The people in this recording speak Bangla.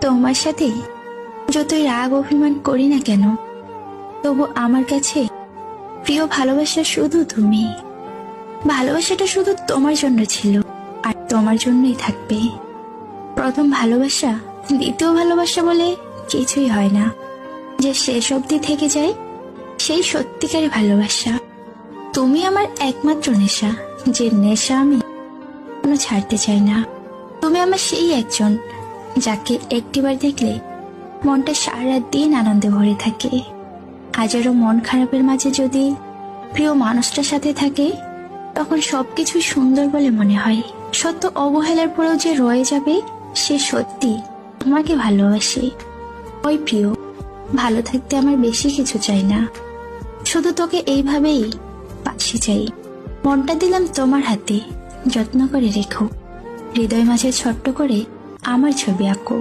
তোমার সাথে যতই রাগ অভিমান করি না কেন, তবু আমার কাছে প্রিয় ভালোবাসা শুধু তুমি। ভালোবাসাটা শুধু তোমার জন্য ছিল, আর তোমার জন্যই থাকবে। প্রথম ভালোবাসা দ্বিতীয় ভালোবাসা বলে কিছুই হয় না। যে শেষ অবধি থেকে যায়, সেই সত্যিকারের ভালোবাসা। তুমি আমার একমাত্র নেশা, যে নেশা আমি কোনো ছাড়তে চাই না। তুমি আমার সেই একজন যাকে একটিবার দেখলে মনটা সারা দিন আনন্দে ভরে থাকে। হাজারো মন খারাপের মাঝে যদি প্রিয় মানুষটার সাথে থাকে, তখন সবকিছু সুন্দর বলে মনে হয়। সত্য অবহেলার পরেও যে রয়ে যাবে, সে সত্যি তোমাকে ভালোবাসে। ওই প্রিয়, ভালো থাকতে আমার বেশি কিছু চাই না, শুধু তোকে এইভাবেই পাশে চাই। মনটা দিলাম তোমার হাতে, যত্ন করে রেখো। হৃদয় মাঝে ছোট্ট করে আমার ছবি আঁকো।